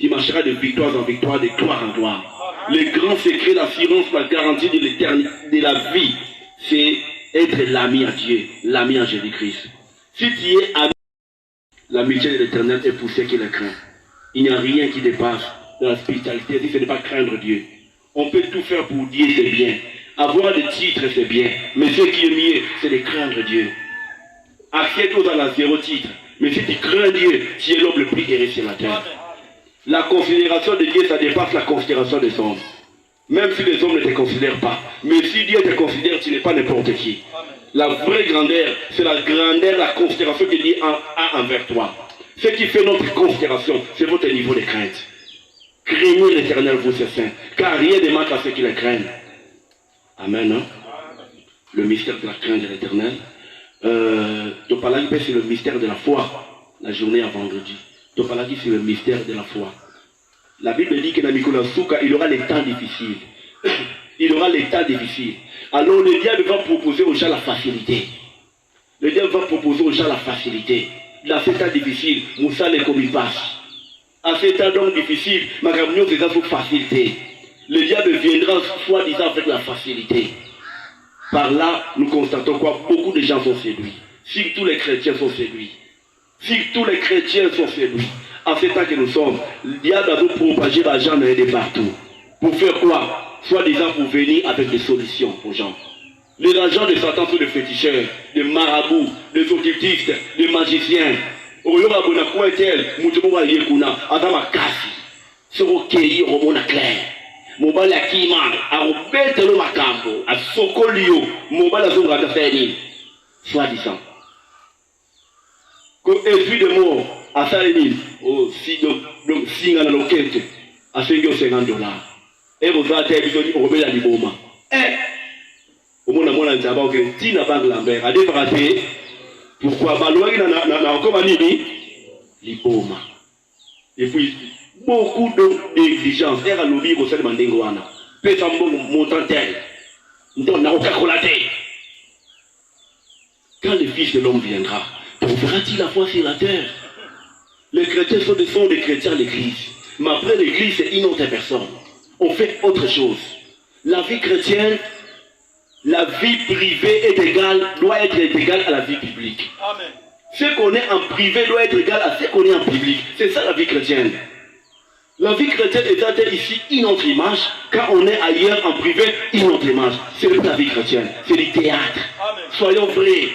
Tu marcheras de victoire en victoire, de gloire en gloire. Le grand secret, l'assurance, la garantie de l'éternité, de la vie, c'est être l'ami à Dieu, l'ami à Jésus-Christ. Si tu es ami, l'amitié de l'éternel est poussée qu'il est craint. Il n'y a rien qui dépasse dans la spiritualité si ce n'est pas craindre Dieu. On peut tout faire pour Dieu, c'est bien. Avoir des titres, c'est bien. Mais ce qui est mieux, c'est de craindre Dieu. Assieds-toi dans la zéro titre. Mais si tu crains Dieu, tu es l'homme le plus heureux sur la terre. La considération de Dieu, ça dépasse la considération des hommes. Même si les hommes ne te considèrent pas. Mais si Dieu te considère, tu n'es pas n'importe qui. La vraie grandeur, c'est la grandeur, la considération que Dieu a envers toi. Ce qui fait notre considération, c'est votre niveau de crainte. Craignez l'Éternel, vous ses saints, car rien ne manque à ceux qui le craignent. Amen. Hein? Le mystère de la crainte de l'Éternel. Topalagi, c'est le mystère de la foi. La journée à vendredi. Topalagi, c'est le mystère de la foi. La Bible dit que dans Nicolas Souka, il aura les temps difficiles. Il aura les temps difficiles. Alors le diable va proposer aux gens la facilité. Le diable va proposer aux gens la facilité. Dans ces temps difficiles, Moussa les commis passe. À ces temps donc difficiles, ma réunion c'est pour facilité. Le diable viendra soi-disant avec la facilité. Par là, nous constatons quoi? Beaucoup de gens sont séduits. Si tous les chrétiens sont séduits. Si tous les chrétiens sont séduits. À ce temps que nous sommes, le diable a nous propagé l'argent de partout. Pour faire quoi? Soi-disant pour venir avec des solutions aux gens. Les agents de Satan sont des féticheurs, des marabouts, des occultistes, des magiciens. Oyoba bona kwa tel, mutumo yekuna, adama kasi. Soko keyi romona clair. Mobala kima, arobete lo makambo, a sokolio, mobala zonga ta feni. Soi-disant. Ko esprit de mort, à ça oh si donc singa na loquette, à $50. Et vous avez été obéi à l'iboma. Au moins, on a dit que Tina Bang Lambert a défrappé. Pourquoi Balouari n'a encore pas dit l'iboma. Et puis, beaucoup d'exigences. Et à l'obéi au sein de Mandingoana. Peut-être un bon montant tel. Donc, n'a aucun collaté. Quand le Fils de l'homme viendra, trouvera-t-il la foi sur la terre? Les chrétiens sont des chrétiens de l'Église. Mais après l'Église, c'est une autre personne. On fait autre chose. La vie chrétienne, la vie privée doit être égale à la vie publique. Amen. Ce qu'on est en privé doit être égal à ce qu'on est en public. C'est ça la vie chrétienne. La vie chrétienne est ici une autre image. Quand on est ailleurs en privé, une autre image. C'est pas la vie chrétienne. C'est du théâtre. Amen. Soyons vrais.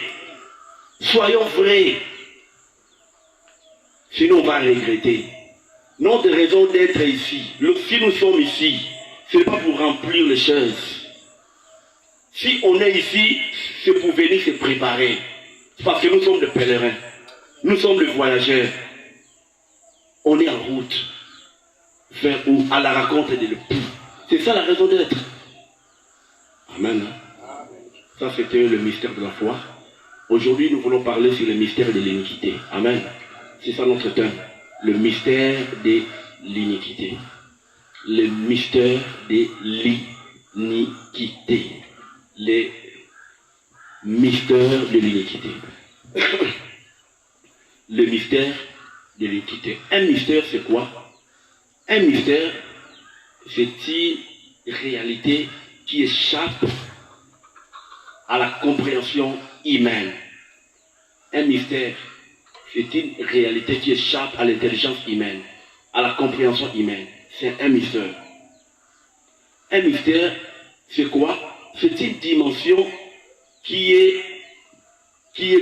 Soyons vrais. Sinon on va regretter. Notre raison d'être ici, si nous sommes ici, ce n'est pas pour remplir les choses. Si on est ici, c'est pour venir se préparer. Parce que nous sommes des pèlerins. Nous sommes des voyageurs. On est en route. Vers où? À la rencontre de l'époux. C'est ça la raison d'être. Amen. Ça c'était le mystère de la foi. Aujourd'hui nous voulons parler sur le mystère de l'iniquité. Amen. C'est ça notre thème. Le mystère de l'iniquité. Le mystère de l'iniquité. Le mystère de l'iniquité. Le mystère de l'iniquité. Un mystère, c'est quoi? Un mystère, c'est une réalité qui échappe à la compréhension humaine. Un mystère, c'est une réalité qui échappe à l'intelligence humaine, à la compréhension humaine. C'est un mystère. Un mystère, c'est quoi? C'est une dimension qui est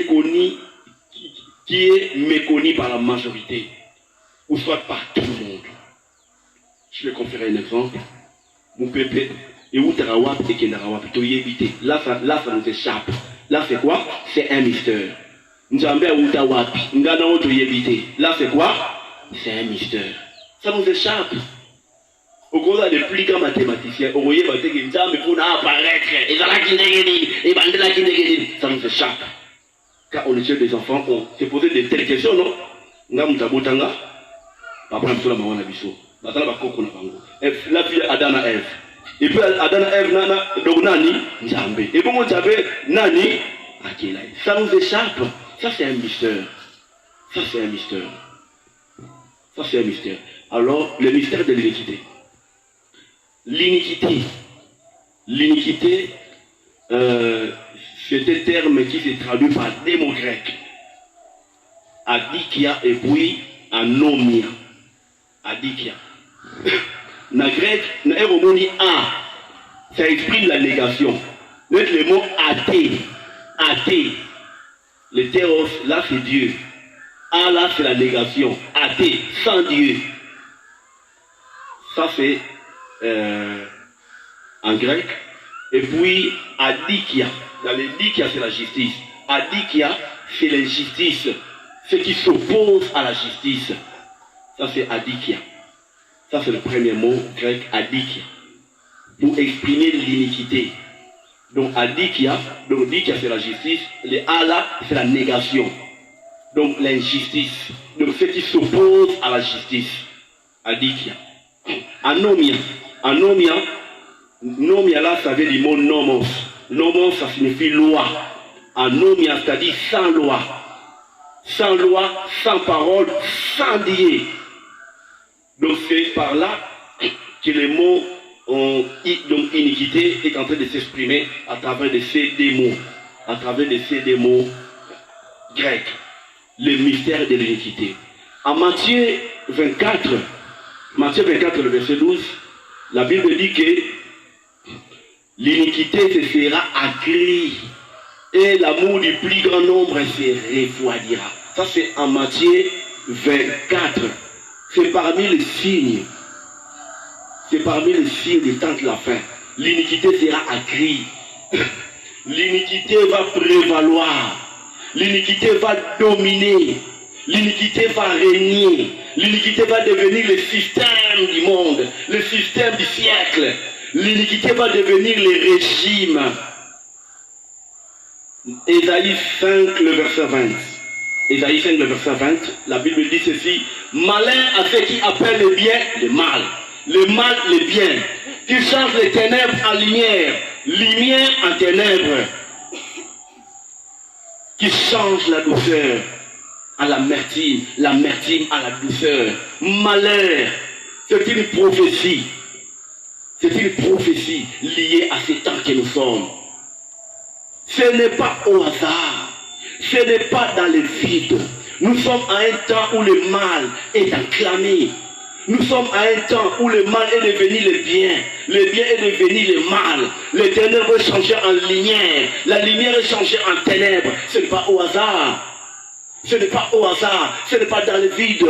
connue, qui est méconnue par la majorité, ou soit par tout le monde. Je vais conférer un exemple. Mon pépé, et où Tarawap et Kendarawap, là, ça nous échappe. Là, c'est quoi? C'est un mystère. Là, c'est quoi? C'est un mystère. Ça nous échappe. Au cours des plus grands mathématiciens, on voyait que pour apparaître, ça nous échappe. Quand on est des enfants, on s'est posé des telles questions, non? La fille Adana Ève. Et puis Adana Ève, Nani, et puis on savait Nani, ça nous échappe. Ça c'est un mystère. Ça c'est un mystère. Ça, c'est un mystère. Alors, le mystère de l'iniquité. L'iniquité. L'iniquité, c'est un terme qui se traduit par des mots grecs. Adikia et puis anomia. Adikia. Dans le grec, dans le mot a, ça exprime la négation. Le mot athée. Athée. Le théos, là c'est Dieu. A, là c'est la négation. Athée, sans Dieu. Ça c'est en grec. Et puis adikia. Dans le dikia c'est la justice. Adikia c'est l'injustice. Ce qui s'oppose à la justice. Ça c'est adikia. Ça c'est le premier mot grec adikia. Pour exprimer l'iniquité. Donc adikia, donc dikia c'est la justice. Le ala c'est la négation. Donc l'injustice. Donc ce qui s'oppose à la justice. Adikia. Anomia. Anomia. Nomia là, ça veut dire mot nomos. Nomos, ça signifie loi. Anomia, c'est-à-dire sans loi. Sans loi, sans parole, sans dire. Donc c'est par là que les mots donc iniquité est en train de s'exprimer à travers de ces deux mots. À travers de ces deux mots grecs. Le mystère de l'iniquité. En Matthieu 24, le verset 12, la Bible dit que l'iniquité se sera accrue et l'amour du plus grand nombre se refroidira. Ça c'est en Matthieu 24. C'est parmi les signes. C'est parmi les signes du temps de la fin. L'iniquité sera accrue. L'iniquité va prévaloir. L'iniquité va dominer. L'iniquité va régner. L'iniquité va devenir le système du monde, le système du siècle. L'iniquité va devenir le régime. Ésaïe 5, le verset 20. Ésaïe 5, le verset 20, la Bible dit ceci. Malin à ceux qui appellent le bien le mal. Le mal, le bien. Qui changent les ténèbres en lumière. Lumière en ténèbres. Qui changent la douceur à l'amertume, l'amertume à la douceur. Malheur, c'est une prophétie. C'est une prophétie liée à ces temps que nous sommes. Ce n'est pas au hasard. Ce n'est pas dans le vide. Nous sommes à un temps où le mal est acclamé. Nous sommes à un temps où le mal est devenu le bien. Le bien est devenu le mal. Les ténèbres est changé en lumière. La lumière est changée en ténèbres. Ce n'est pas au hasard. Ce n'est pas au hasard. Ce n'est pas dans le vide.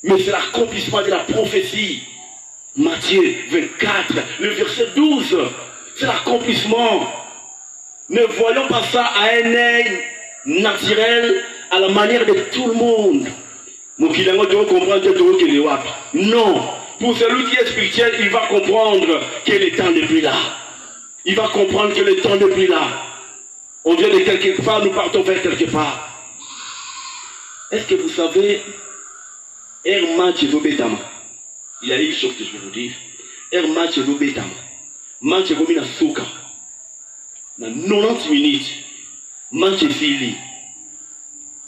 Mais c'est l'accomplissement de la prophétie. Matthieu 24, le verset 12. C'est l'accomplissement. Ne voyons pas ça à un œil naturel, à la manière de tout le monde. Non. Pour celui qui est spirituel, il va comprendre que le temps n'est plus là. Il va comprendre que le temps n'est plus là. On vient de quelque part, nous partons vers quelque part. Est-ce que vous savez, un match de Betama, il y a une chose que je vais vous dire. Un match de Betama, match de Gomina Souka, dans 90 minutes, match fini.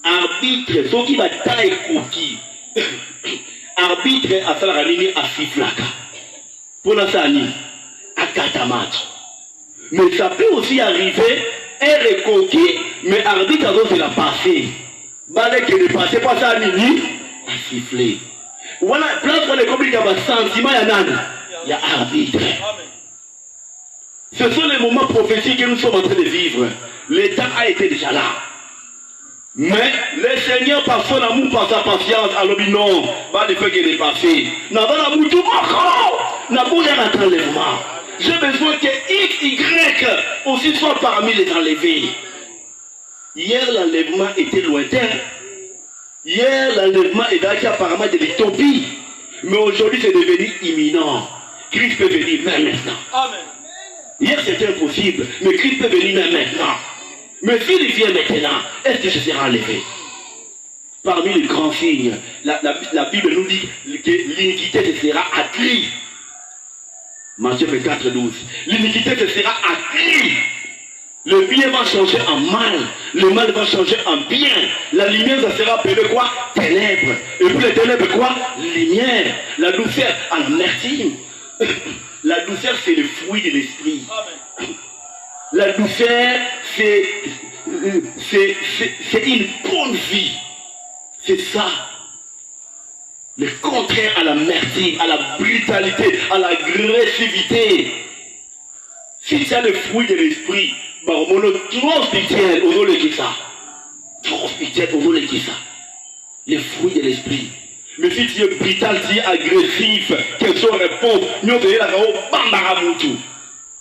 Arbitre, ce qui va tailler cookie. Arbitre à Salarani à Siflaka. Pour la Sani, à 4 matchs. Mais ça peut aussi arriver, un recoquis, mais arbitre a d'autres l'a passé. Balai qui est passé, pas ça à Nini, à siffler. Voilà, place pour les compliqués, il y a sentiment, il y a arbitre. Ce sont les moments prophétiques que nous sommes en train de vivre. L'État a été déjà là. Mais le Seigneur, par son amour, par sa patience, alors dit non, pas de fait qu'il est passé. N'a pas l'amour tout encore. N'a pas un enlèvement. J'ai besoin que X, Y aussi soit parmi les enlevés. Hier, l'enlèvement était lointain. Hier, l'enlèvement était apparemment de l'utopie. Mais aujourd'hui, c'est devenu imminent. Christ peut venir même maintenant. Amen. Hier, c'était impossible. Mais Christ peut venir même maintenant. Mais s'il vient maintenant, est-ce que je serai enlevé? Parmi les grands signes, la Bible nous dit que l'iniquité sera accrue. Matthieu 24, 12. L'iniquité sera accrue. Le bien va changer en mal. Le mal va changer en bien. La lumière, ça sera appelé quoi? Ténèbres. Et puis les ténèbres, quoi? Lumière. La douceur, l'amertume. La douceur, c'est le fruit de l'esprit. La douceur, c'est une bonne vie. C'est ça. Le contraire à l'amertume, à la brutalité, à l'agressivité. Si tu as le fruit de l'esprit, les fruits de l'esprit. Mais si tu es brutal, tu es agressif, quelles sont les réponses?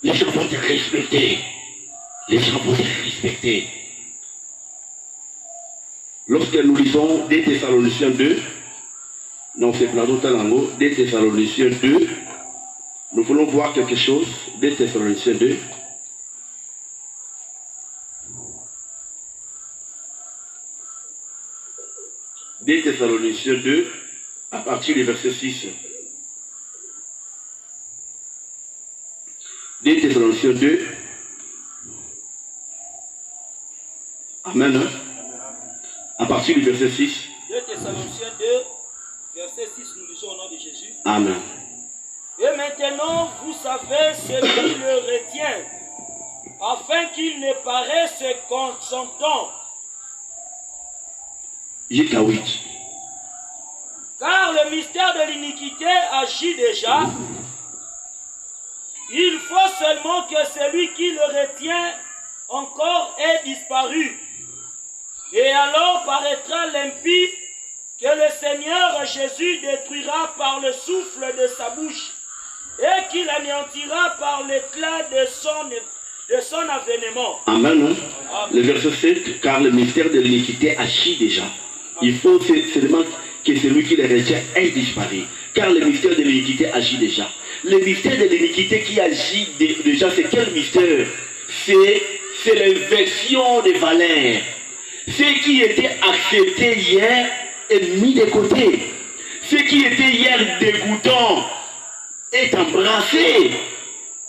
Les gens vont te respecter. Les gens vont te respecter. Lorsque nous lisons des Thessaloniciens 2, non, c'est Plateau Talango, des Thessaloniciens 2, nous voulons voir quelque chose, des Thessaloniciens 2. Des Thessaloniciens 2, à partir du verset 6. Des Thessaloniciens 2. Amen. À partir du verset 6. Des Thessaloniciens 2, verset 6, nous lisons au nom de Jésus. Amen. Et maintenant, vous savez ce qui le retient, afin qu'il ne paraisse consentant. Jusqu'à 8. Car le mystère de l'iniquité agit déjà. Il faut seulement que celui qui le retient encore ait disparu. Et alors paraîtra l'impie que le Seigneur Jésus détruira par le souffle de sa bouche et qu'il anéantira par l'éclat de son avènement. Amen. Le verset 7, car le mystère de l'iniquité agit déjà. Il faut seulement que celui qui le retient ait disparu. Car le mystère de l'iniquité agit déjà. Le mystère de l'iniquité qui agit déjà, c'est quel mystère? C'est l'inversion des valeurs. Ce qui était accepté hier est mis de côté. Ce qui était hier dégoûtant est embrassé.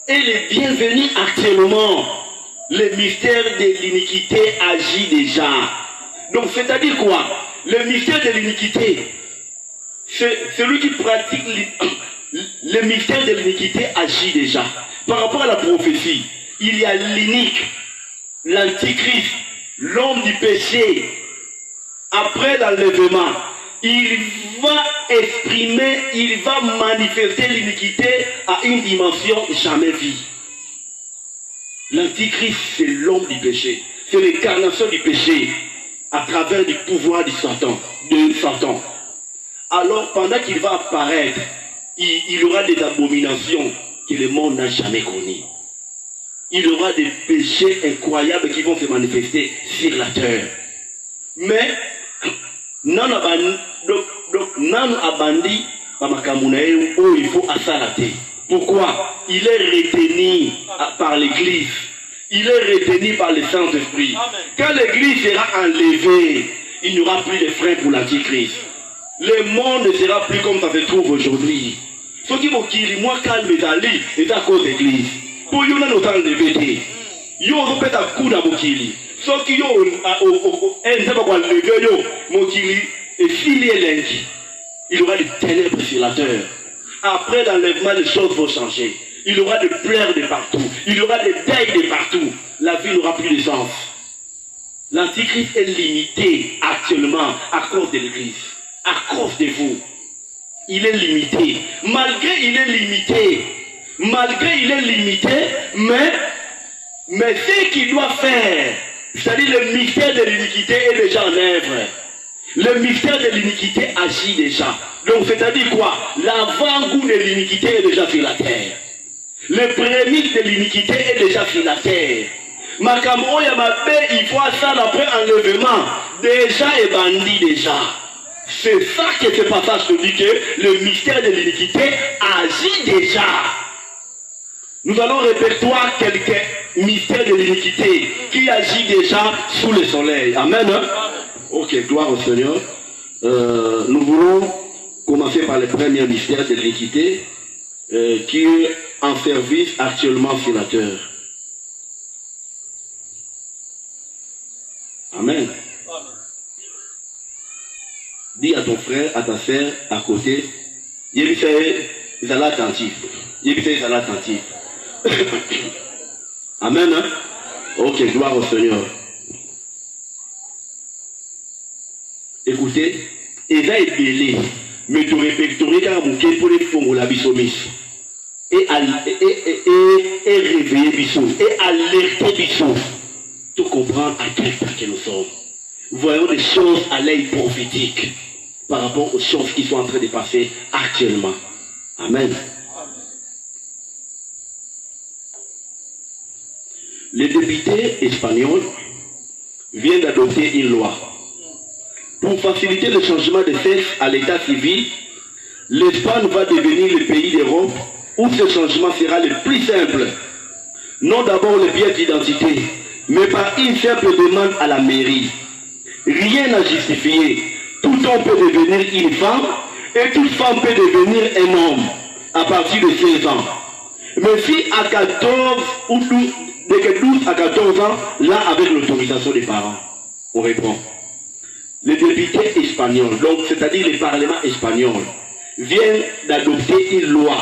Et le bienvenu actuellement. Le mystère de l'iniquité agit déjà. Donc c'est-à-dire quoi? Le mystère de l'iniquité, c'est celui qui pratique le mystère de l'iniquité agit déjà. Par rapport à la prophétie, il y a l'inique, l'antichrist, l'homme du péché. Après l'enlèvement, il va exprimer, il va manifester l'iniquité à une dimension jamais vue. L'antichrist, c'est l'homme du péché. C'est l'incarnation du péché à travers du pouvoir de Satan. Alors, pendant qu'il va apparaître, il y aura des abominations que le monde n'a jamais connues. Il y aura des péchés incroyables qui vont se manifester sur la terre. Mais, non abandi, il faut assalater. Pourquoi? Il est retenu par l'Église. Il est retenu par le Saint-Esprit. Quand l'Église sera enlevée, il n'y aura plus de frein pour l'Antichrist. Le monde ne sera plus comme ça se trouve aujourd'hui. Ce qui m'a dit, moi, calme mes alliés, c'est à cause de l'Église. Pour nous, nous sommes enlevés. Nous sommes peut-être à coup d'abokili. Ce qui il y aura des ténèbres sur la terre. Après l'enlèvement, les choses vont changer. Il y aura des pleurs de partout. Il y aura des deuils de partout. La vie n'aura plus de sens. L'Antichrist est limité actuellement à cause de l'Église. À cause de vous. Il est limité. Malgré il est limité. Mais ce qu'il doit faire, c'est-à-dire le mystère de l'iniquité est déjà en œuvre. Le mystère de l'iniquité agit déjà. Donc c'est-à-dire quoi? L'avant-goût de l'iniquité est déjà sur la terre. Le prémisse de l'iniquité est déjà sur la terre. Makambo Yamabe, il faut ça après enlèvement. Déjà et bandit déjà. C'est ça que ce passage te dit que le mystère de l'iniquité agit déjà. Nous allons répertorier quelques mystères de l'iniquité qui agit déjà sous le soleil. Amen. Ok, gloire au Seigneur. Nous voulons commencer par le premier mystère de l'iniquité qui est en service actuellement sur la terre. Dis à ton frère, à ta sœur, à côté, ils sont attentifs. Ils sont attentifs. Amen. Hein? Ok, gloire au Seigneur. Écoutez, et là, est belé, mais tu répertorier car mon pour les fonds la bisomis. Et réveiller Bissot, et alerter Bissot. Tout comprendre à quel temps que nous sommes. Voyons des choses à l'œil prophétique par rapport aux choses qui sont en train de passer actuellement. Amen. Les députés espagnols viennent d'adopter une loi. Pour faciliter le changement de sexe à l'état civil, l'Espagne va devenir le pays d'Europe où ce changement sera le plus simple. Non d'abord le pièce d'identité, mais par une simple demande à la mairie. Rien à justifier. Tout homme peut devenir une femme et toute femme peut devenir un homme à partir de 16 ans. Mais si à 14 ou 12, de 12 à 14 ans, là avec l'autorisation des parents, on répond. Les députés espagnols, donc c'est-à-dire le Parlement espagnol, viennent d'adopter une loi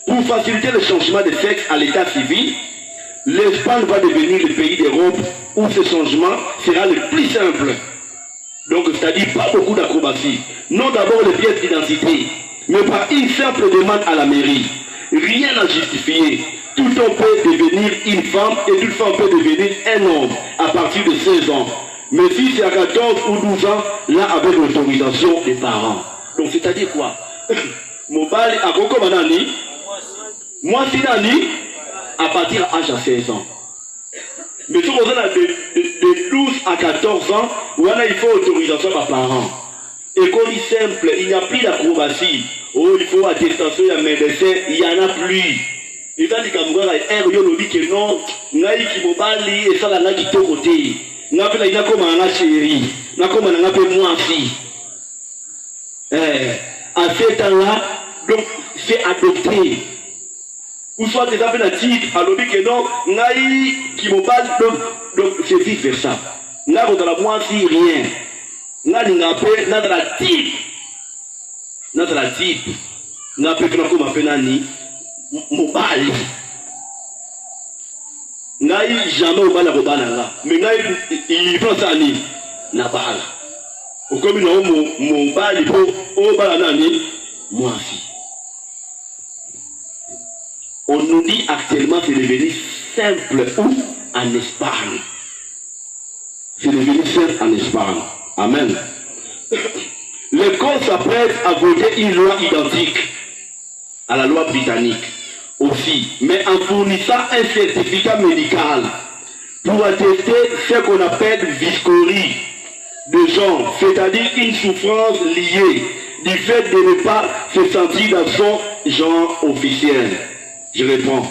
pour faciliter le changement de sexe à l'état civil. L'Espagne va devenir le pays d'Europe où ce changement sera le plus simple. Donc, c'est-à-dire pas beaucoup d'acrobatie. Non d'abord les pièces d'identité, mais par une simple demande à la mairie. Rien à justifier. Tout homme peut devenir une femme et toute femme peut devenir un homme à partir de 16 ans. Mais si c'est à 14 ou 12 ans, là avec l'autorisation des parents. Donc, c'est-à-dire quoi? Mon bal à Coco Manani, moi c'est Nani, à partir de l'âge à 16 ans. Mais si on a de 12 à 14 ans, il faut autorisation par parents. École simple, il n'y a plus d'acrobatie. Oh, il faut attestation, il y a médecin, il n'y en a plus. Et quand il y a un dit que non, il y a qui mobali et ça là qui te côté. Il y a comme un chéri, il y a comme un peu moi aussi. À cet temps-là, donc c'est adopté. Ou soit des appels à titre, à l'objet que non, naï qui me parle, donc c'est vice versa. N'a pas de la moitié rien. N'a pas de la type. N'a de la type. N'a pas de la comme appel à ni. Mobile. Naï jamais au bal à Robana. Mais naï, il prend ça ni. N'a pas. Au comme il a mon bal, il faut au bal à nani. Moi aussi. On nous dit actuellement que c'est devenu simple où? En Espagne. C'est devenu simple en Espagne. Amen. L'école s'apprête à voter une loi identique à la loi britannique aussi, mais en fournissant un certificat médical pour attester ce qu'on appelle viscorie de genre, c'est-à-dire une souffrance liée du fait de ne pas se sentir dans son genre officiel. Je réponds,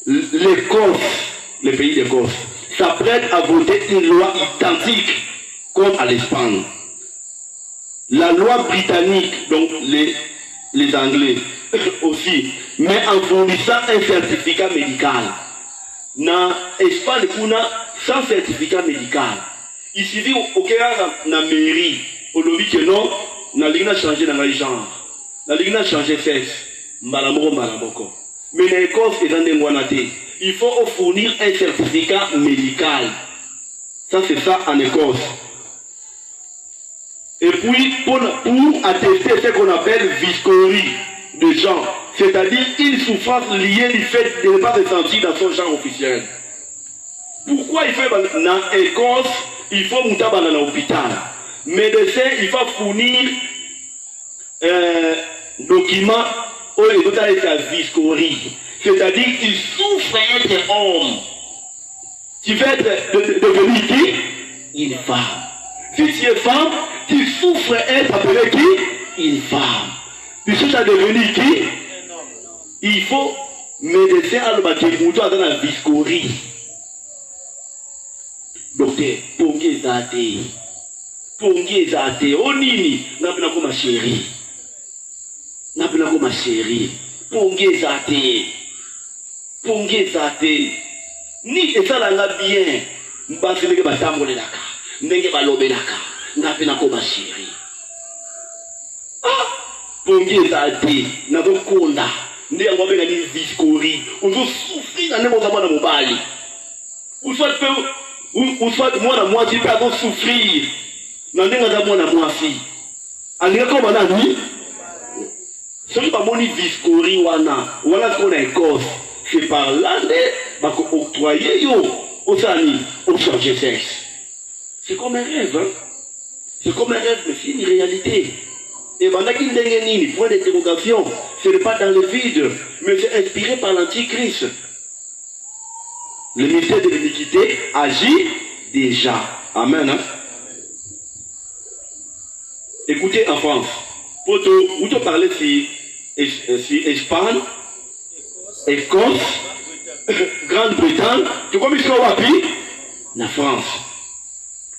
l'Écosse, le pays d'Écosse, s'apprête à voter une loi identique comme à l'Espagne. La loi britannique, donc les Anglais aussi, mais en fournissant un certificat médical. Dans l'Espagne, sans certificat médical, il suffit au cas de la mairie, au lobby que non, on a changé dans le genre, on a changé de sexe, malamoko. Mais l'Écosse est dans des moinatés. Il faut fournir un certificat médical. Ça, c'est ça en Écosse. Et puis, pour attester ce qu'on appelle viscorie de genre, c'est-à-dire une souffrance liée du fait de ne pas se sentir dans son genre officiel. Pourquoi il fait dans l'Écosse, il faut monter dans l'hôpital. Médecin, il faut fournir document. C'est-à-dire qu'il souffre être homme. Tu veux devenir qui? Une femme. Si tu es femme, tu souffres être appelé qui? Une femme. Tu souffres à devenir qui? Il faut médecin à l'objet dans la viscorie. Docteur, pongé zate, onini, n'a pas comme ma chérie. N'a pas comme ma chérie. Pongé zate. Ni et ça l'a bien. M'basi que batambo le laka. Ndenge balobe laka. N'a pas comme ma chérie. pongi ezate na bokonda nde yango benga ni viscori ozo souffrir na ndenge ozama na mobali ou soit mwana mwasi mpe azo souffrir na ndenge aza mwana mwasi alinga koma nani soki bamoni viscori wana sikoyo na Écosse c'est par là nde bako-octroyer yo osala nini ochanger sexe. C'est comme un rêve, hein? C'est comme un rêve, mais c'est une réalité. Et pendant qu'il n'y a point d'interrogation, ce n'est pas dans le vide, mais c'est inspiré par l'Antichrist. Le mystère de l'iniquité agit déjà. Amen. Hein? Écoutez, en France, où tu parlais si Espagne, Écosse, Grande-Bretagne, tu vois, ils sont wapi? La France.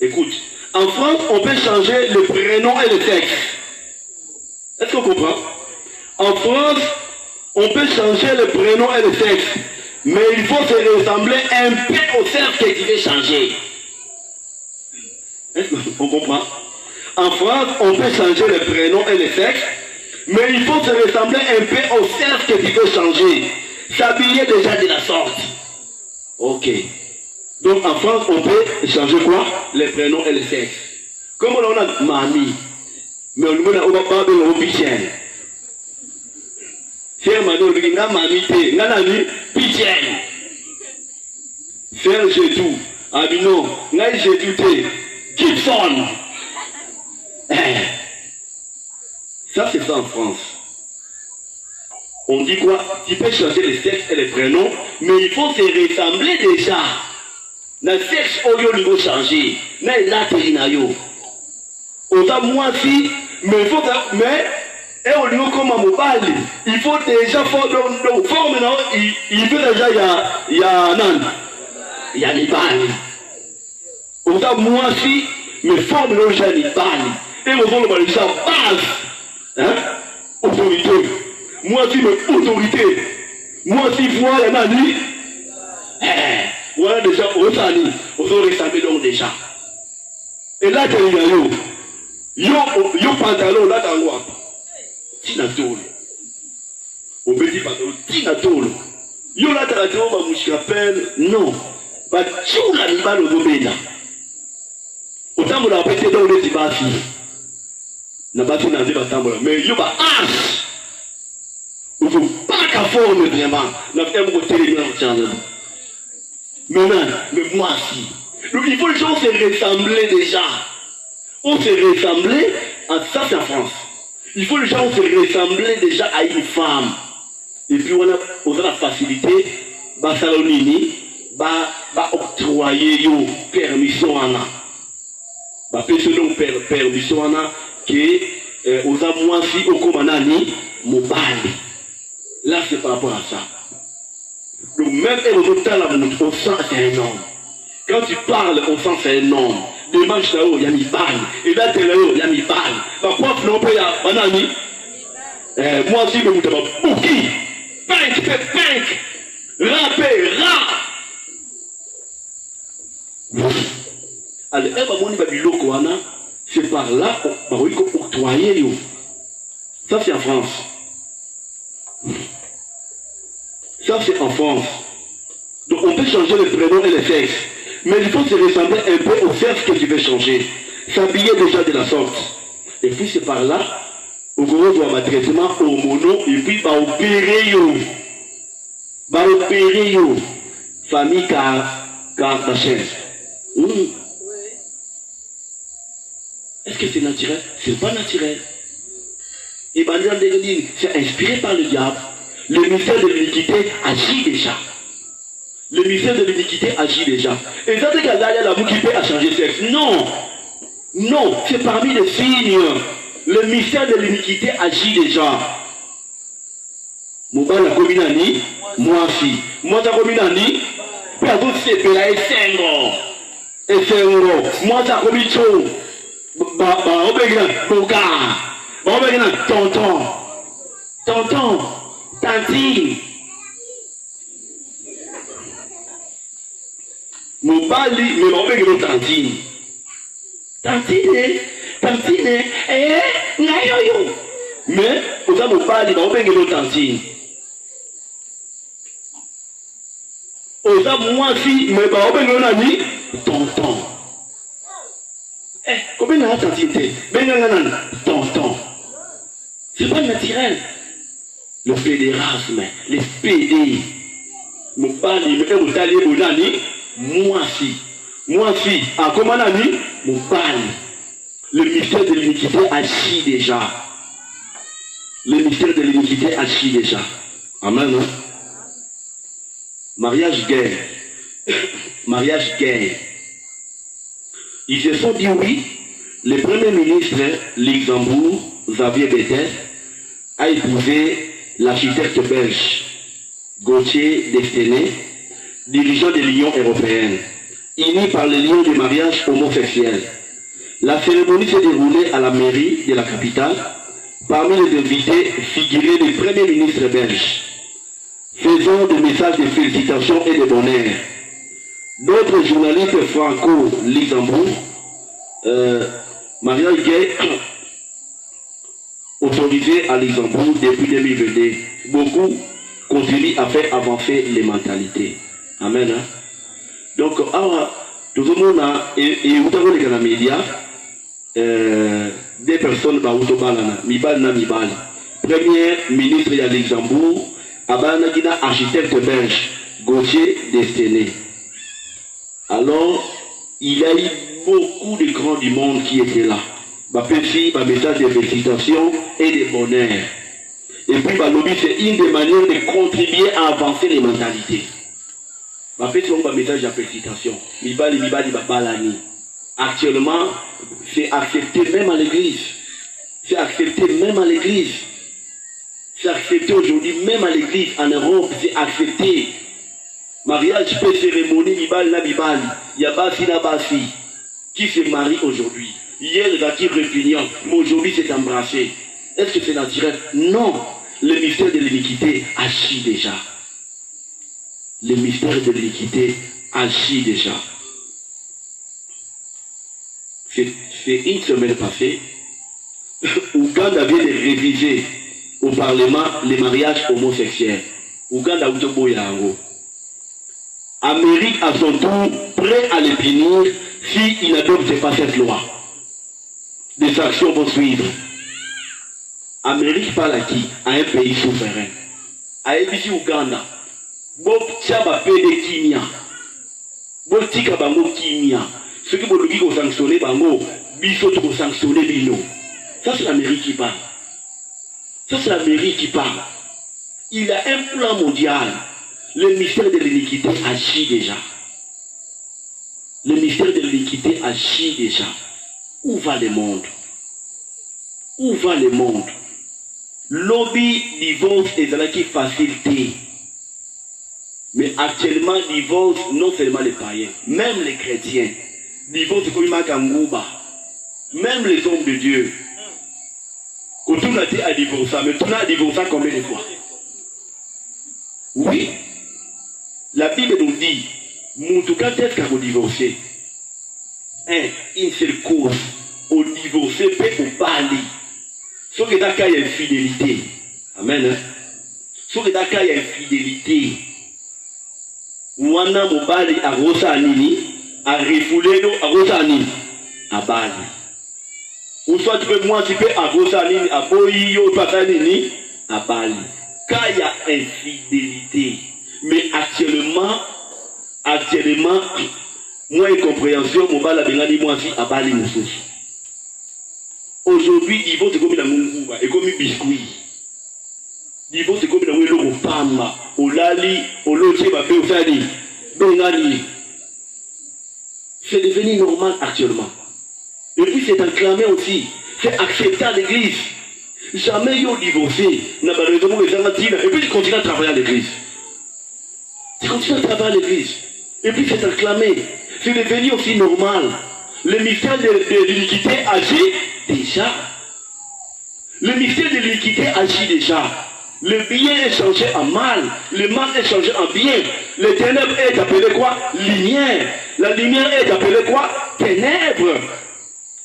Écoute, en France, on peut changer le prénom et le sexe. Est-ce qu'on comprend? En France, on peut changer le prénom et le sexe. Mais il faut se ressembler un peu au sexe que tu veux changer. Est-ce qu'on comprend? En France, on peut changer le prénom et le sexe. Mais il faut se ressembler un peu au sexe que tu veux changer. S'habiller déjà de la sorte. Ok. Donc en France, on peut changer quoi? Les prénoms et les sexes. Comme on a mamie, mais on ne va pas de l'officiel. Faire mano, on a mamie, on a ami, pichel. Faire chez tout. Abino, on a chez tout, Gibson. Ça, c'est ça en France. On dit quoi? Tu peux changer les sexes et les prénoms, mais il faut se ressembler déjà. Le sexe au lieu de changer, mais là tu es yo. Autant moi si, mais il faut que, mais et au lieu comme un mobile, il faut déjà faire donc forme non, il veut déjà il y a nan, il y a les balles. Autant moi si, mais forme non déjà les balles. Et on va le ça base, hein, autorité. Moi si mais autorité, moi si voilà nani. Voilà déjà, on s'en ressemble donc déjà. Et là, tu es yo pantalon, là, tu as quoi? Tinatolo. On peut dire pantalon, tinatolo. Yo là, tu as ma mouche rappelle, non. Bah, tu l'as mis dans le domaine. Autant on a pété dans le tibasi. N'a pas fait nager la mais yo, bah, as. On ne veut pas qu'à forme vraiment. N'a pas fait télé dans le maintenant, mais moi aussi. Donc il faut que les gens se ressembler déjà. On se ressembler, ça c'est en France. Il faut que les gens se ressembler déjà à une femme. Et puis on a la facilité, bah salonini, bah octroyer yo permission à na. Bah permission à na que aux amours si au commandani mobile. Là c'est par rapport à ça. Donc même au temps là, on sent c'est un homme. Quand tu parles, on sent c'est un homme. Dimanche là-haut, il y a mis balle. Et là, là-haut, il y a mis balle. Par contre, non, il y a un ami. Moi aussi, je me dis, bouki, pink, rappé, rap. Alors, c'est par là qu'on va octroyer. Ça, c'est en France. Ça, c'est en France. Donc, on peut changer les prénoms et les sexes. Mais il faut se ressembler un peu au sexe que tu veux changer. S'habiller déjà de la sorte. Et puis, c'est par là, on va un traitement hormonal et puis, on va opérer. On va opérer. Famille Kardashian. Est-ce que c'est naturel? C'est pas naturel. Et bien, c'est inspiré par le diable. Le mystère de l'iniquité agit déjà. Le mystère de l'iniquité agit déjà. Et ça, c'est qu'il y a la boucle qui peut changer de sexe. Non. Non, c'est parmi les signes. Le mystère de l'iniquité agit déjà. Moi, la combinani, moi aussi. Moi, la combinani, puis à vous, c'est là, et c'est moi, la combinani, on peut dire, on peut dire, tonton, tantine. Mon bali, mais on peut dire tantine, nayoyo. Mais, aux hommes au bal, il va ouvrir une tantine. Aux hommes, moi aussi, mais il va ouvrir une ami, tonton. Eh, combien de tantité? Tonton. C'est pas naturel. Le fédérasme, les PD. Mon bal, il me fait au talier, au nani, moi aussi. Moi aussi, à comment nani, mon bal. Le mystère de l'iniquité agit déjà. Le mystère de l'iniquité agit déjà. Amen. Hein? Mariage gay. Mariage gay. Ils se sont dit oui. Le premier ministre Luxembourg, Xavier Bettel, a épousé l'architecte belge Gauthier Destiné, dirigeant de l'Union européenne, unis par le lien de mariage homosexuel. La cérémonie s'est déroulée à la mairie de la capitale. Parmi les invités figurait le Premier ministre belge, faisant des messages de félicitations et de bonheur. D'autres journalistes franco-luxembourg, mariage gay autorisé à Luxembourg depuis 2022. Beaucoup contribuent à faire avancer les mentalités. Amen. Hein? Donc, tout le monde a, et vous avez dans les médias, des personnes Premier ministre de Luxembourg, architecte belge, Gauthier Destiné. Alors, il y a eu beaucoup de grands du monde qui étaient là. Un message de félicitations et de bonheur. Et puis, c'est une des manières de contribuer à avancer les mentalités. Un message de félicitations. Actuellement, c'est accepté même à l'église. C'est accepté même à l'église. C'est accepté aujourd'hui même à l'église. En Europe, c'est accepté. Mariage, peu cérémonie, mibali na mibali. Yabasi na basi. Qui se marie aujourd'hui? Hier, il a qui répugnant, mais aujourd'hui, c'est embrassé. Est-ce que c'est naturel? Non. Le mystère de l'iniquité agit déjà. Le mystère de l'iniquité agit déjà. C'est une semaine passée, Ouganda vient de réviser au Parlement les mariages homosexuels. Ouganda ou Toboyango. Amérique à son tour prêt à les punir s'il n'adopte pas cette loi. Des actions vont suivre. Amérique parle à qui? À un pays souverain. À ABC Ouganda. Bob Tchaba Pede Kimia. Bob Tika Bango Kimia. Ceux qui vont sanctionner Bango, Bissot pour sanctionner Bino. Ça c'est l'Amérique qui parle. Ça c'est l'Amérique qui parle. Il a un plan mondial. Le mystère de l'iniquité agit déjà. Le mystère de l'iniquité agit déjà. Où va le monde? Où va le monde? Lobby divorce est dans la facilité. Mais actuellement, divorce non seulement les païens, même les chrétiens. Divorce comme Makangouba. Même les hommes de Dieu. Quand on a été à divorcer, mais on a divorcé combien de fois? Oui. La Bible nous dit, Moutouka tête qu'à vous divorcer. Une seule cause. Au divorcer, peut au parler. Sauf que d'accord, il y a une fidélité. Amen. Sauf que d'accord, il y a une fidélité. Wana mobali a rosa nini, a refoulé à rosa nini, à bali. Ou soit tu peux moi, tu peux à rosa nini, à boyo, pas nini, à bali. Car il y a infidélité. Mais actuellement, moi, incompréhension, mon bal a bien dit moi aussi à bali moussous. Aujourd'hui, divorce c'est comme dans Mungouba, et comme un biscuit. Divorce c'est comme dans un logo pamba, au lali, au lotier, au fani, bengani. C'est devenu normal actuellement. Et puis c'est acclamé aussi, c'est accepté à l'église. Jamais ils ont divorcé, n'a pas raison de et puis ils continuent à travailler à l'église. Ils continuent à travailler à l'église. Et puis c'est acclamé. C'est devenu aussi normal. Le mystère de l'iniquité agit déjà. Le mystère de l'iniquité agit déjà. Le bien est changé en mal. Le mal est changé en bien. Le ténèbre est appelé quoi? Lumière. La lumière est appelée quoi? Ténèbres.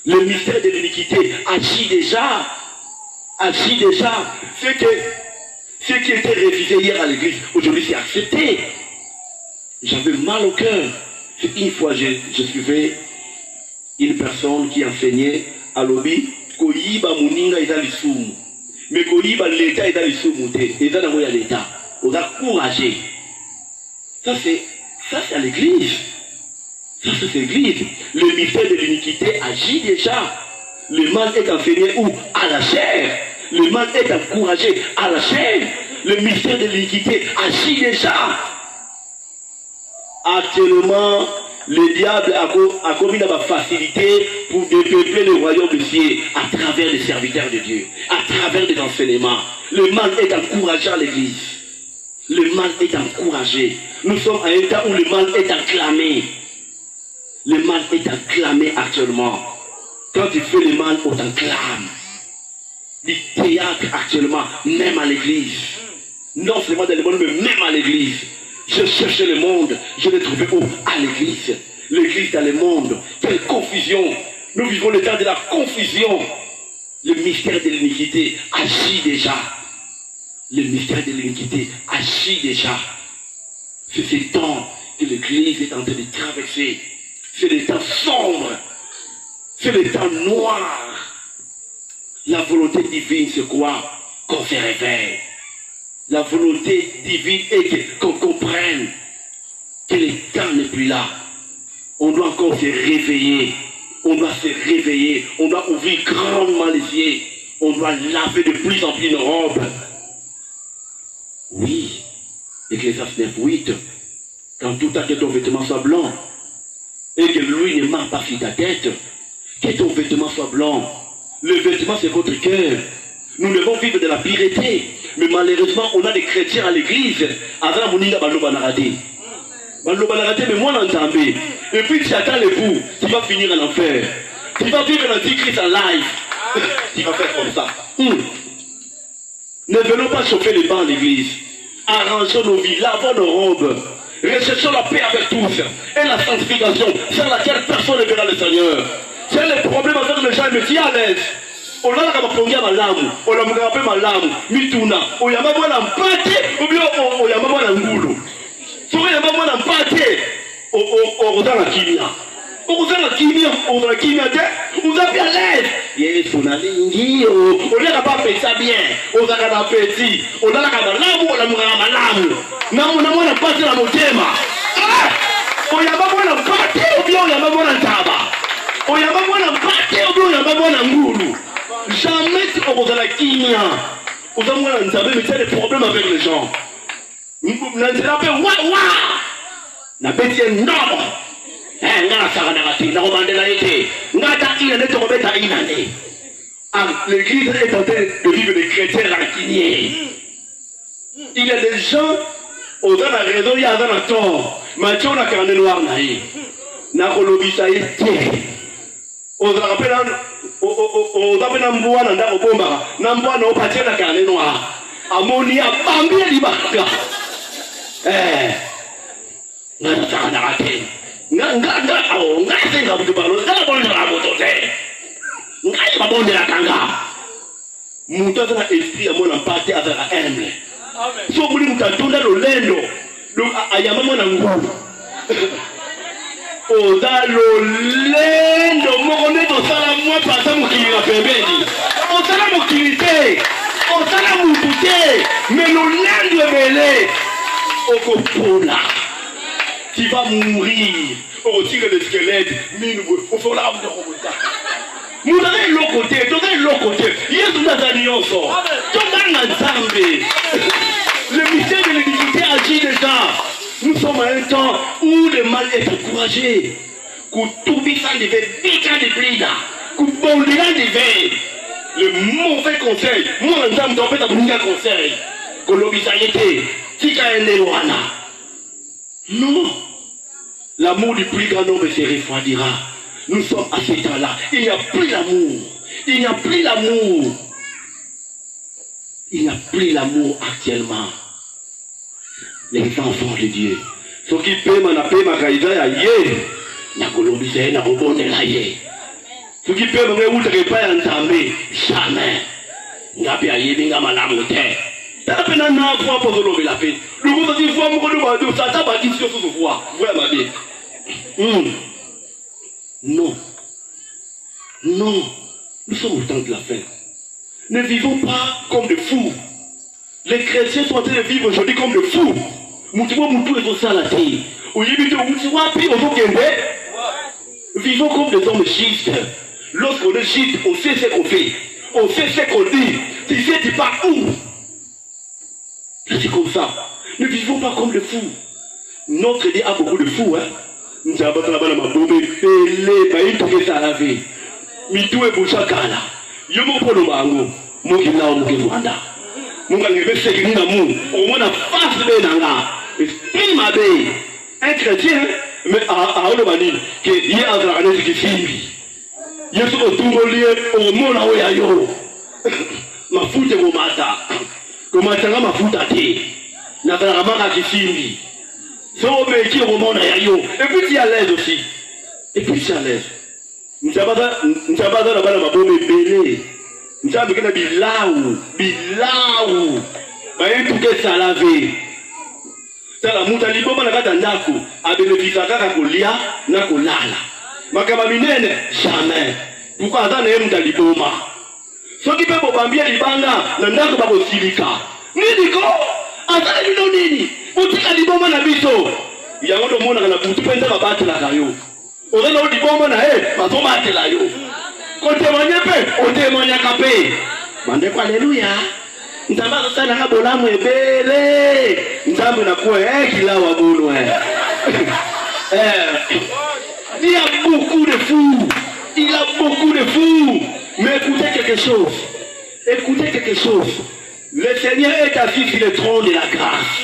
Le mystère de l'iniquité agit déjà. agit déjà. Ce qui était refusé hier à l'église, aujourd'hui c'est accepté. J'avais mal au cœur. Une fois, je suivais une personne qui enseignait à l'obi, koyiba muninga eza lisumu. Mais koyiba l'état eza lisumu te, eza na moya l'état. On a couragé. Ça c'est à l'église. Ça c'est l'église. Le mystère de l'iniquité agit déjà. Le mal est enseigné où? À la chair. Le mal est encouragé à la chair. Le mystère de l'iniquité agit déjà. Actuellement, le diable a commis la facilité pour dépeupler le royaume de ciel à travers les serviteurs de Dieu, à travers des enseignements. Le mal est encouragé à l'église. Le mal est encouragé. Nous sommes à un temps où le mal est acclamé. Le mal est acclamé actuellement. Quand tu fais le mal, on t'acclame. Du théâtre actuellement, même à l'église. Non seulement dans le monde, mais même à l'église. Je cherchais le monde, je l'ai trouvé où? À l'église. L'église dans le monde. Quelle confusion. Nous vivons le temps de la confusion. Le mystère de l'iniquité agit déjà. Le mystère de l'iniquité agit déjà. C'est ce temps que l'église est en train de traverser. C'est le temps sombre. C'est le temps noir. La volonté divine, c'est quoi? Qu'on se réveille. La volonté divine est qu'on comprenne que le temps n'est plus là. On doit encore se réveiller. On doit se réveiller. On doit ouvrir grandement les yeux. On doit laver de plus en plus nos robes. Oui. Ecclésiaste 9:8. Quand tout à ton vêtement soit blanc et que l'huile ne marche pas sur ta tête, que ton vêtement soit blanc. Le vêtement, c'est votre cœur. Nous devons vivre de la pureté. Mais malheureusement, on a des chrétiens à l'église. Avant Moninga Balobanarate. Balobanarate, mais moi l'entendais. Et puis tu attends l'époux. Tu vas finir en enfer. Tu vas vivre l'antichrist en live. Tu vas faire comme ça. Ne venons pas chauffer les bancs à l'église. Arrangeons nos vies, lavons nos robes. Recherchons la paix avec tous. Et la sanctification, sans laquelle personne ne verra le Seigneur. C'est le problème avec les gens, ils me disent à l'aise. On a la mapongia malamu, on a mgrape malamu, mituna, on a maman en pâté, ou bien on a maman en goulou. Si on a maman en pâté, on a la kimia. On a la kimia, on a la kimia, on a bien l'aise. Yes, on a l'ingi, on a pas fait ça bien, on a la petit, on a la malamu, on a malamu. Non, on a maman en pâté la motema. On a maman en pâté, ou bien on a maman en tabac. On a maman en pâté, ou bien on a maman en goulou. Jamais tu vas la kimia. Vous avez mais c'est des problèmes avec les gens. Vous n'avez pas na beti énorme. L'église est en train de vivre des chrétiens rancuniers. Il y a des gens, on a la raison, il y a un tort. Mais on a carnet noir. Na kolobisa été. On se rappelle, on a un bois dans la bomba, n'amboa no patia la carne noire. Ammonia, bambia di bacca. Nana na raté. Nanga, oh, nanga, nga bu parlo, nga bon la moto te. Nga ba bon de la tanga. Muta na esprit à mon empathé avec la haine. Amen. So muli mutatunda lo lendo. Lo ayama mona ngulu. Oza lolendo mokone tosala mwa pasa mokili na pembeni osala mokili te osala mutu te me lolendo ebele okopola tu vas mourir otire le squelette minu ofola mudokobota mudaka eloko te toza eloko te yesu naza nyonso tonganga nzambe le mystère de l'iniquité agit déjà. Nous sommes à un temps où le mal est encouragé. Le mauvais conseil, moi, un homme doit faire un conseil. Non. L'amour du plus grand nombre se refroidira. Nous sommes à ce temps-là. Il n'y a plus l'amour. Il n'y a plus l'amour. Il n'y a plus l'amour actuellement. Les enfants de Dieu. Ce qui peut m'appeler ma caïda à yé, n'a colombisé, n'a rebonné la yé. Ce qui peut me remonter pas entamé, jamais. ngapi ayebinga malamu te tapena na fois pour le la paix le monde dit fois mon de ça ta bâti sur ce voix vraiment bien non non nous sommes au temps de la fin ne vivons pas comme des fous les chrétiens sont en train de vivre aujourd'hui comme des fous vivons comme des hommes justes. Lorsqu'on est juste, on sait ce qu'on fait. On sait ce qu'on dit. Tu sais, tu pars où? Là, c'est comme ça. Ne vivons pas comme des fous. Notre Dieu a beaucoup de fous. Nous avons la balle à ma bombe. Les pays, tout ça à la vie. Mitou et Bouchakala. Yomo Polo Mango. Mokina ou Mokina. Munga ngebe sekini na mu. Au moins la face de Nanga. Esprit Mabé. Un chrétien, mais à Olobani, qui est à la qui filme. Yesu otumbolie omona oyayo. Mafuta gomata. Gomata nga mafuta te. Na bala maka kisimbi. So meki omona yayo. Et puis tu es à l'aise aussi. Et puis tu es à l'aise. Ntabada na bala mabome belé. Ntabe kena bilau. Ba yentuke salave. Tala muta liboma na kata ndako. Abelefisa kaka kolia na kolala. Makama minene jamais. Pourquoi azana ye muta liboma? Soki pe bobambia libanga na ndako bako silika. Nini ko? Azana bino nini? Utika liboma na biso. Yango ndo mona kana butu penda babate la kayo. Ozana liboma na bazoma atela yo. Ko témoigner pe, o témoigner kapé. Mande kwa alléluia. Nzamba sana ka bolamu ebele. Nzamba na kwa kila wabulu Il y a beaucoup de fous. Il y a beaucoup de fous. Mais écoutez quelque chose. Écoutez quelque chose. Le Seigneur est assis sur le trône de la grâce.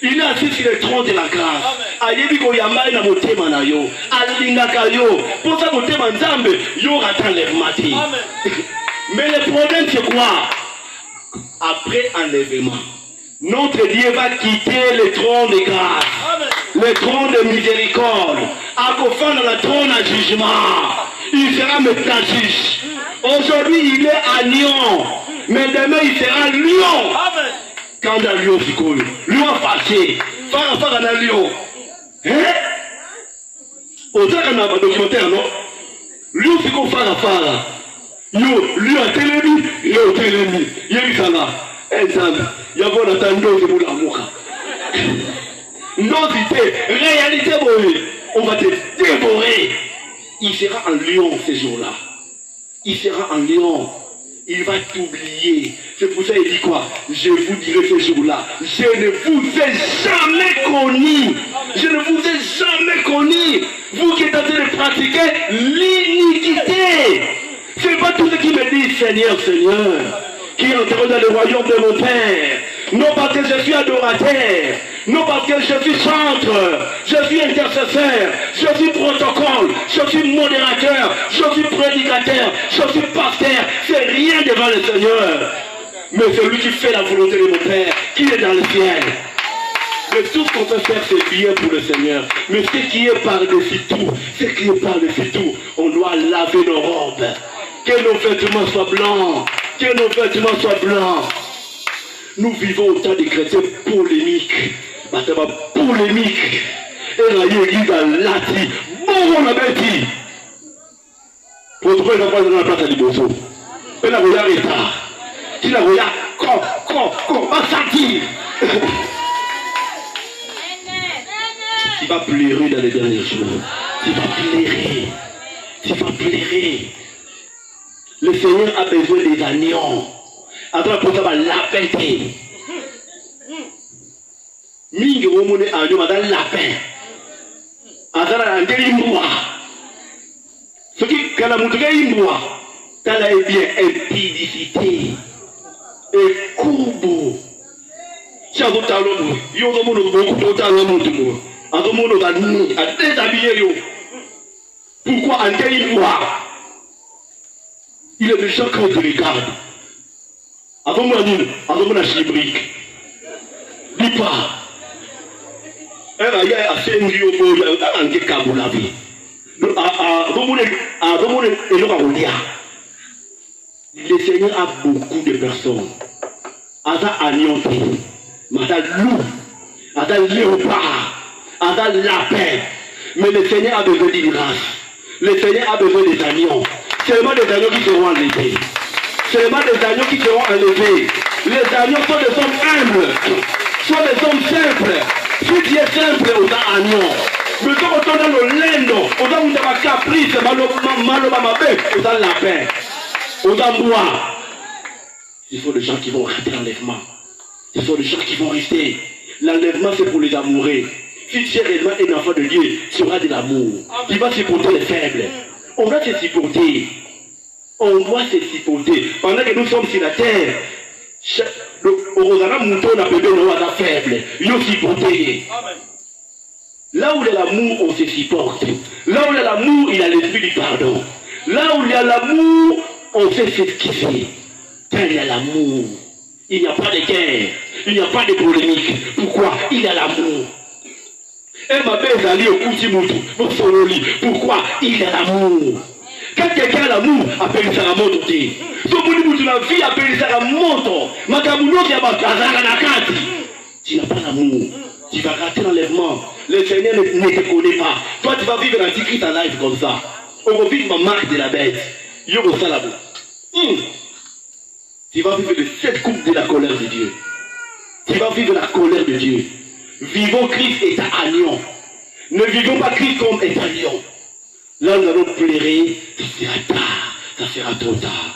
Il est assis sur le trône de la grâce. Ayebiko yamai na motema na yo. Alingaka yo. Pour ça motema nzambe yo ratan l'enlèvement. Mais le problème c'est quoi? Après enlèvement, notre Dieu va quitter le trône de grâce. Le trône de miséricorde, à confondre le trône à jugement. Il sera maintenant juge. Aujourd'hui, il est à Lyon, mais demain, il sera Lyon. Quand dans Lyon, c'est quoi? Lyon fâché. Faire dans Lyon. Hein? Au-delà d'un documentaire, non? Lyon, c'est quoi faire? Lyon a télémi, Lyon a télémi. Yérisala. Exemple, il y a bon attendant de mon amour. Non, c'est réalité, on va te dévorer. Il sera en Lyon ce jour-là. Il sera en Lyon. Il va t'oublier. C'est pour ça qu'il dit quoi? Je vous dirai ce jour-là. Je ne vous ai jamais connu. Je ne vous ai jamais connu. Vous qui êtes en train de pratiquer l'iniquité. Ce n'est pas tout ce qui me dit Seigneur, Seigneur, qui entre dans le royaume de mon Père. Non parce que je suis adorateur, non parce que je suis chanteur, je suis intercesseur, je suis protocole, je suis modérateur, je suis prédicateur, je suis pasteur, c'est rien devant le Seigneur. Mais celui qui fait la volonté de mon Père, qui est dans le ciel. Mais tout ce qu'on peut faire, c'est bien pour le Seigneur. Mais ce qui est par-dessus tout, on doit laver nos robes. Que nos vêtements soient blancs. Que nos vêtements soient blancs. Nous vivons au temps des chrétiens polémiques. Polémiques. Et la l'église a lati. Bon, on a bêti. Pour trouver la place dans la place à Liboso. Et la voyage est tard. Si la voyage, va sortir. Tu vas pleurer dans les derniers jours. Tu vas pleurer. Le Seigneur a besoin des agneaux. Après, pour ça, va lapin. Mingi omone agneau, madame lapin. Azara angeli mboa. Ce qui, quand la moutre imboa, t'as là, bien, impudicité. Et courbeau. Si on a l'homme, il y a un monde beaucoup de l'homme. Un monde à déshabiller. Pourquoi angeli mboa? Il y a des gens quand tu regardes. Avant moi, avant la chibrique. Dis pas. Elle a assez un rio pour un kékabou la vie. Avant moi, et l'on va vous dire. Le Seigneur a beaucoup de personnes. Ada agnonté, ada loup, ada léopard, ada lapin. Mais le Seigneur a besoin d'une race. Le Seigneur a besoin des agneaux. Seulement des agneaux qui seront enlevés. Seulement des agneaux qui seront enlevés. Les agneaux sont des hommes humbles, sont des hommes simples. Si tu es simple, on a agneau. Mais quand on est dans le lendo, on a une caprice, on a lapin, on a bois. Il faut des gens qui vont rater l'enlèvement. Il faut des gens qui vont rester. L'enlèvement, c'est pour les amoureux. Si tu es réellement un enfant de Dieu, tu auras de l'amour. Tu vas supporter les faibles. On va se supporter. On doit se supporter. Pendant que nous sommes sur la terre, faible. Il faut supporter. Là où il y a l'amour, on se supporte. Là où il y a l'amour, il y a l'esprit du pardon. Là où il y a l'amour, on sait s'excuser. Quand il y a l'amour, il n'y a pas de guerre, il n'y a pas de polémique. Pourquoi? Il y a l'amour. Et ma belle allée au Koutimutu, pourquoi? Il y a l'amour. Quand quelqu'un a l'amour, appelle ça la moto. Si la vie appelle ça la moto, tu n'as pas l'amour, tu vas rater l'enlèvement. Le Seigneur ne te connaît pas. Toi, tu vas vivre l'antichrist en live comme ça. On va vivre ma marque de la bête. Yogo Salabou. Tu vas vivre les 7 coupes de la colère de Dieu. Tu vas vivre la colère de Dieu. Vivons Christ et à lion. Ne vivons pas Christ comme est à lion. Là, nous allons pleurer. Ça sera tard. Ça sera trop tard.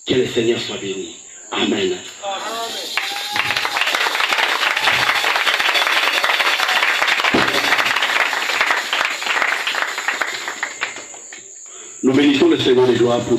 Que le Seigneur soit béni. Amen. Nous bénissons le Seigneur des gloires pour